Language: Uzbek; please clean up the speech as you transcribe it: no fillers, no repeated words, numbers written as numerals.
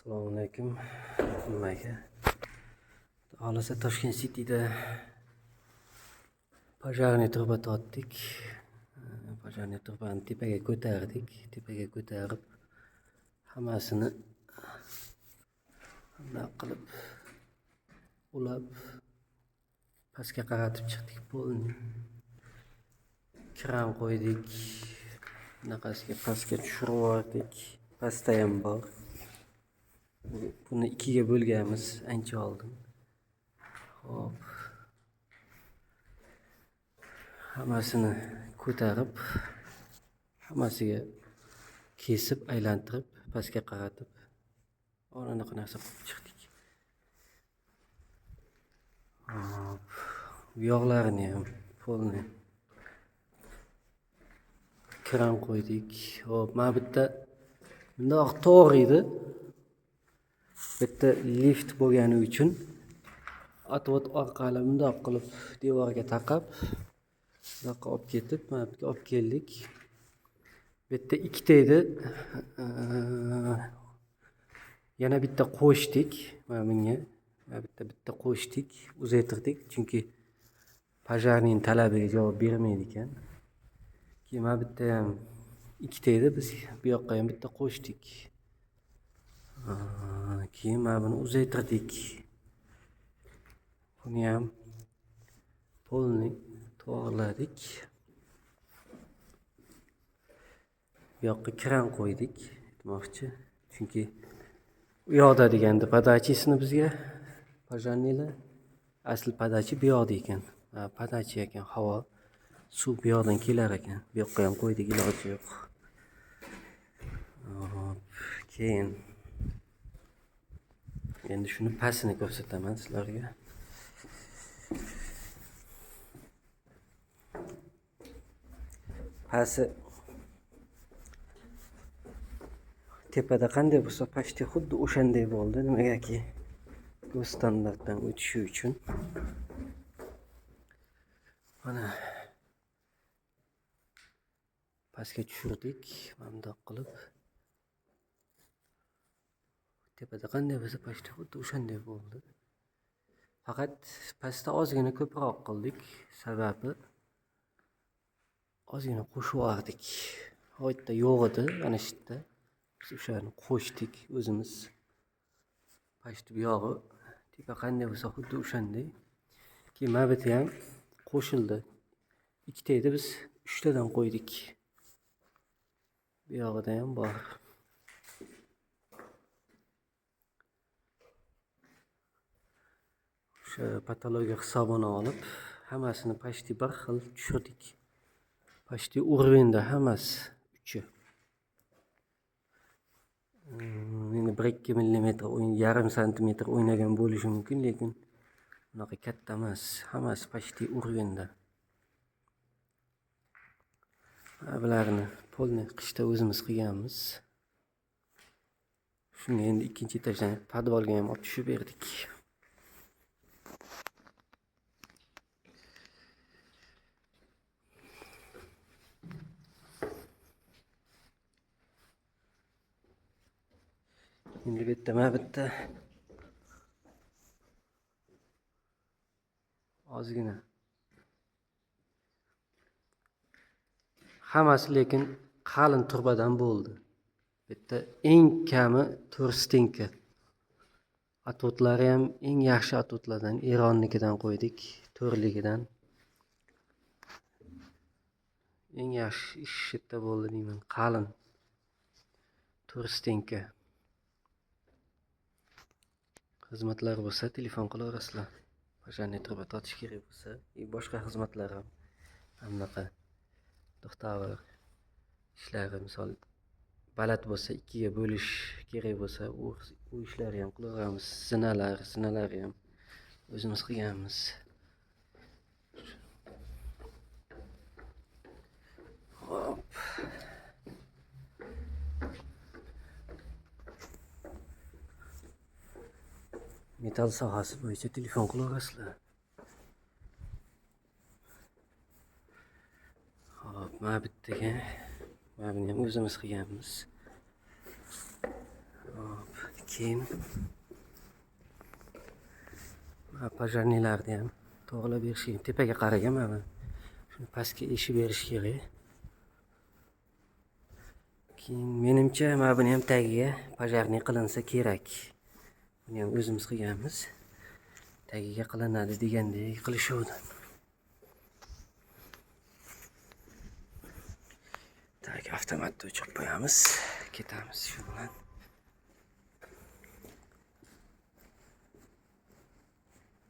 Assalomu alaykum. Nimaga? Xohlasa Toshkent City'da pojarniy truba tortdik. Pojarniy trubani tepaga ko'tardik. Tepaga ko'tarib hammasini bunday qilib ulab pastga qaratib chiqdik. Polni kran qo'ydik. Bunaqasiga pastga tushirib yubordik. Pastda ham bor. Buni ikkiga bo'lganmiz ancha oldin. Hop. Hammasini ko'tarib, hammasiga kesib, aylantirib, pastga qaratib, anaqa narsa qilib chiqdik. Hop. Bu yoqlarini ham polni kran qo'ydik. Hop, mana bitta bundoq to'g'ri edi. Bitta lift bo'lgani uchun atvot orqali bundoq qilib devorga taqab, buyoqqa olib ketib, mana bu yerga olib keldik. Bu yerda ikkita edi. Yana bitta qo'shdik. Mana bunga bitta qo'shdik, uzaytirdik, chunki pojarning talabiga javob bermaydi ekan. Keyin mana bitta ham ikkita edi, biz bu yoqqa ham bitta qo'shdik. Keyin mana buni uzaytirdik. Buni ham polni to'g'irladik. Bu yoqqa kran qo'ydik, aytmoqchi. Chunki u yoqda deganda podachasini bizga pojarniylar asl podachi bu yoqda ekan. Podachi ekan, havo, suv bu yoqdan kelar ekan. Bu yoqqa ham qo'ydik, iloji yo'q. Keyin endi shuni pastini ko'rsataman sizlarga. Pasti tepada qanday bo'lsa, pasti xuddi o'shanday bo'ldi. Nimagaki bu standartdan o'tishi uchun. Mana pastga tushirdik, bundoq qilib. Tepada qanday bo'lsa, pasti xuddi o'shanday bo'ldi. Faqat pastda ozgina ko'proq qildik, sababi ozgina qo'shib yubordik. Bu yerda yo'q edi, ana shu yerda. Biz o'shani qo'shdik o'zimiz. Pasti bu yog'i tepa qanday bo'lsa, xuddi o'shanday. Keyin mana bu yerda ham qo'shildi. Ikkita edi, biz 3 tadan qo'ydik. Bu yog'ida ham bor. O'sha patologiya hisobini olib, hammasini pasti bir xil tushirdik. Pasti uровеньda hammasi 3. Endi 1-2 millimetr, yarim santimetr o'ynagan bo'lishi mumkin, lekin bunaqa katta emas. Hammasi pasti uровеньda. Bularni polni qishda o'zimiz qilganmiz. Shunga endi ikkinchi etajdan podvalga ham olib tushib berdik. Endi mana bitta ozgina. Hammasi lekin qalin turbadan bo'ldi. Bitta eng kami 4 stenka. Atotlari ham eng yaxshi atotlardan, Eronnikidan qo'ydik, 4ligidan. Eng yaxshi ish yerda bo'ldi deyman, qalin 4 stenka. Xizmatlar bo'lsa telefon qilaverasizlar. Pojarniy truba tortish kerak bo'lsa, boshqa xizmatlar ham bunaqa to'xtavr ishlari, misol baland bo'lsa 2ga bo'lish kerak bo'lsa, u ishlarni ham qilaveramiz. Zinalar ham o'zimiz qilganmiz. Hop. Metal sohasi bo'yicha telefon qilaverasizlar. Hop, mana bittaga, mana buni ham o'zimiz qilganmiz. Hop, Keyin pojarnilarni ham to'g'rilab berish kerak. Tepaga qaragan mana. Shuni pastga eshib berish kerak. Keyin menimcha mana buni ham tagiga pojarniy qilinsa kerak. Buni ham o'zimiz qilganmiz. Tagiga qilinadi degandek qilishuvdi. Tak avtomatni o'chirib qo'yamiz. Ketamiz shu bilan.